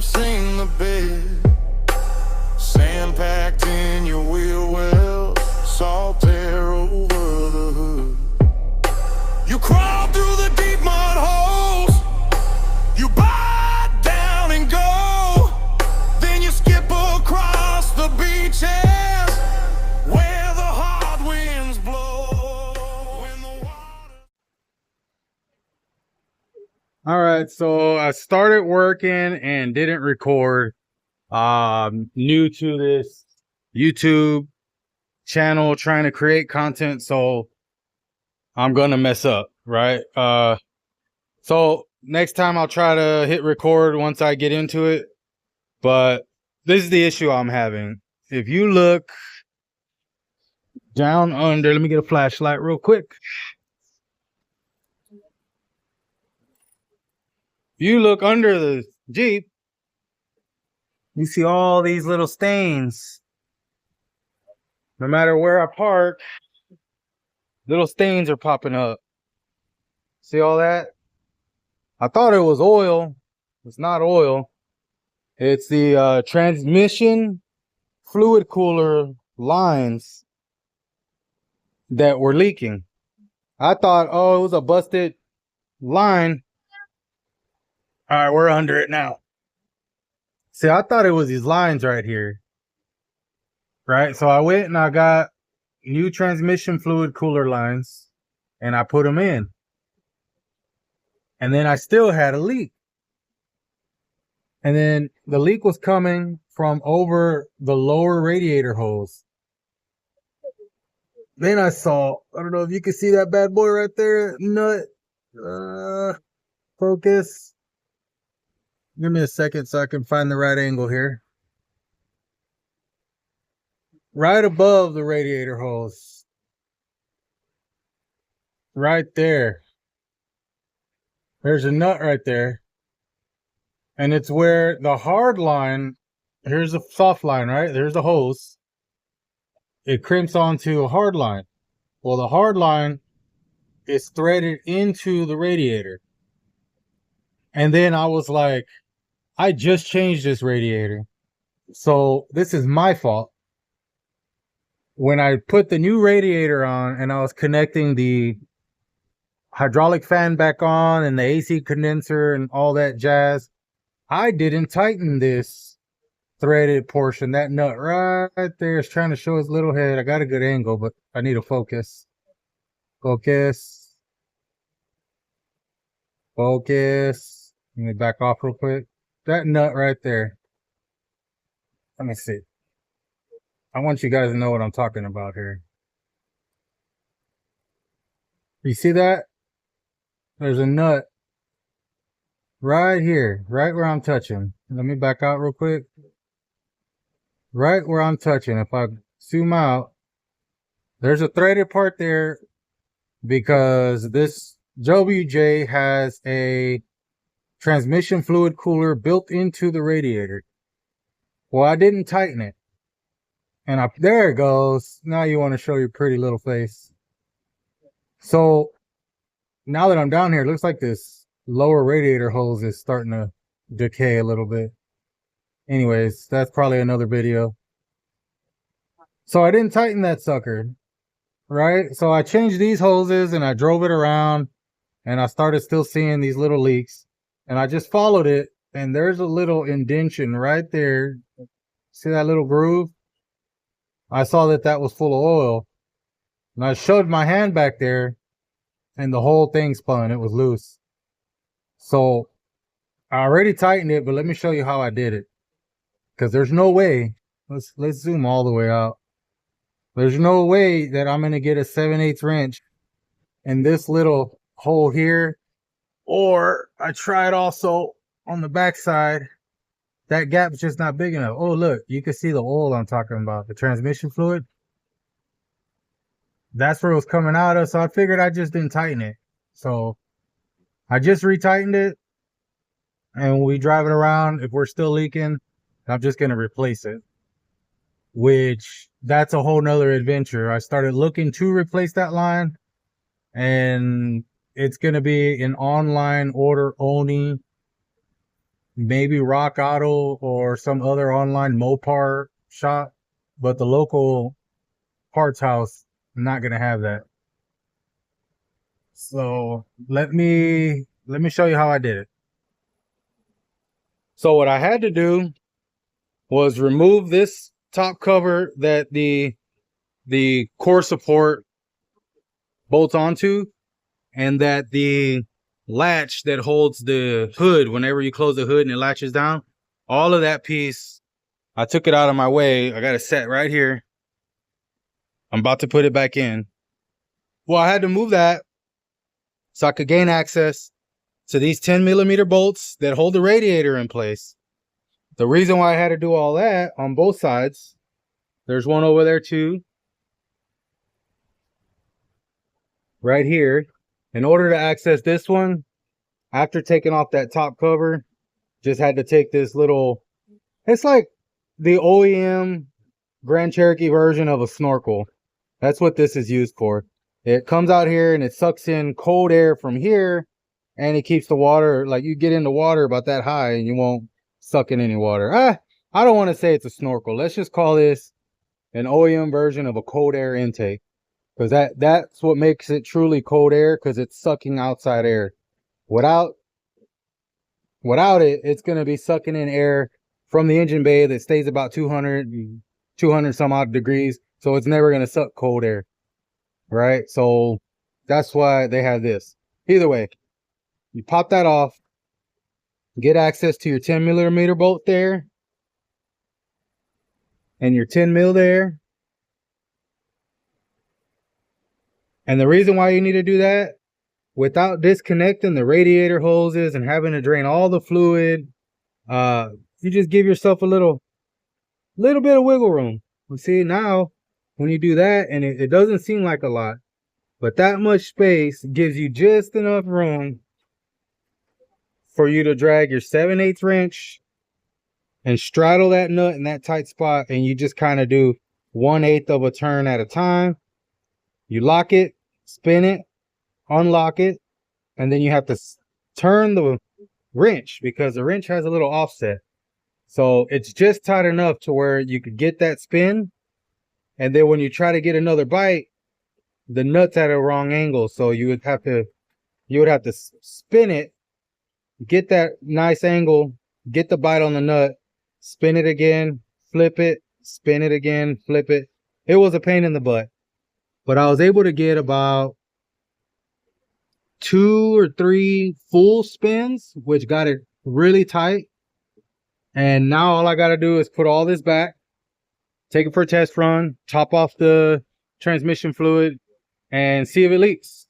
collapsing the bed, sand packed in your wheel well, salt there over the hood. You crawl through the deep mud holes, you bite down and go, then you skip across the beaches where the hard winds blow. When the water... All right, so I started working and didn't record. New to this YouTube channel, trying to create content, so I'm gonna mess up, right? So next time I'll try to hit record once I get into it. But this is the issue I'm having. If you look down under, let me get a flashlight real quick. You look under the Jeep, you see all these little stains. No matter where I park, little stains are popping up. See all that? I thought it was oil. It's not oil. It's the transmission fluid cooler lines that were leaking. I thought, oh, it was a busted line. All right, we're under it now. See, I thought it was these lines right here. Right? So I went and I got new transmission fluid cooler lines and I put them in. And then I still had a leak. And then the leak was coming from over the lower radiator hose. Then I saw, I don't know if you can see that bad boy right there, nut. Focus. Give me a second so I can find the right angle here. Right above the radiator hose. Right there. There's a nut right there. And it's where the hard line, here's the soft line, right? There's the hose. It crimps onto a hard line. Well, the hard line is threaded into the radiator. And then I was like, I just changed this radiator, so this is my fault. When I put the new radiator on and I was connecting the hydraulic fan back on and the AC condenser and all that jazz, I didn't tighten this threaded portion. That nut right there is trying to show his little head. I got a good angle, but I need to focus. Focus. Focus. Let me back off real quick. That nut right there. Let me see. I want you guys to know what I'm talking about here. You see that? There's a nut right here, right where I'm touching. Let me back out real quick. Right where I'm touching. If I zoom out, there's a threaded part there because this WJ has a transmission fluid cooler built into the radiator. Well, I didn't tighten it. And there it goes. Now you want to show your pretty little face. So now that I'm down here, it looks like this lower radiator hose is starting to decay a little bit. Anyways, that's probably another video. So I didn't tighten that sucker, right? So I changed these hoses and I drove it around and I started still seeing these little leaks. And I just followed it, and there's a little indentation right there. See that little groove? I saw that that was full of oil. And I shoved my hand back there, and the whole thing spun. It was loose. So I already tightened it, but let me show you how I did it. Because there's no way. Let's zoom all the way out. There's no way that I'm going to get a 7/8 wrench in this little hole here. Or I tried also on the back side. That gap's just not big enough. Oh, look, you can see the oil I'm talking about, the transmission fluid. That's where it was coming out of. So I figured I just didn't tighten it. So I just retightened it. And when we drive it around, if we're still leaking, I'm just going to replace it. Which, that's a whole nother adventure. I started looking to replace that line. And it's going to be an online order only maybe Rock Auto or some other online Mopar shop, but the local parts house, I'm not gonna have that. So let me show you how I did it. So what I had to do was remove this top cover that the core support bolts onto, and that the latch that holds the hood, whenever you close the hood and it latches down, all of that piece, I took it out of my way. I got it set right here. I'm about to put it back in. Well, I had to move that so I could gain access to these 10mm bolts that hold the radiator in place. The reason why I had to do all that on both sides, there's one over there too, right here. In order to access this one, after taking off that top cover, just had to take this little, it's like the OEM Grand Cherokee version of a snorkel. That's what this is used for. It comes out here and it sucks in cold air from here, and it keeps the water, like you get in the water about that high and you won't suck in any water. I don't want to say it's a snorkel. Let's just call this an OEM version of a cold air intake, because that's what makes it truly cold air, because it's sucking outside air. Without it, it's going to be sucking in air from the engine bay that stays about 200 some odd degrees. So it's never going to suck cold air, right? So that's why they have this. Either way, you pop that off, get access to your 10mm bolt there, and your 10mm there. And the reason why you need to do that, without disconnecting the radiator hoses and having to drain all the fluid, you just give yourself a little bit of wiggle room. You see, now when you do that, and it doesn't seem like a lot, but that much space gives you just enough room for you to drag your 7/8 wrench and straddle that nut in that tight spot, and you just kind of do 1/8 of a turn at a time. You lock it, spin it, unlock it, and then you have to turn the wrench, because the wrench has a little offset. So it's just tight enough to where you could get that spin, and then when you try to get another bite, the nut's at a wrong angle. So you would have to spin it, get that nice angle, get the bite on the nut, spin it again, flip it, spin it again, flip it. It was a pain in the butt, but I was able to get about 2 or 3 full spins, which got it really tight. And now all I got to do is put all this back, take it for a test run, top off the transmission fluid, and see if it leaks.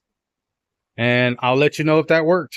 And I'll let you know if that worked.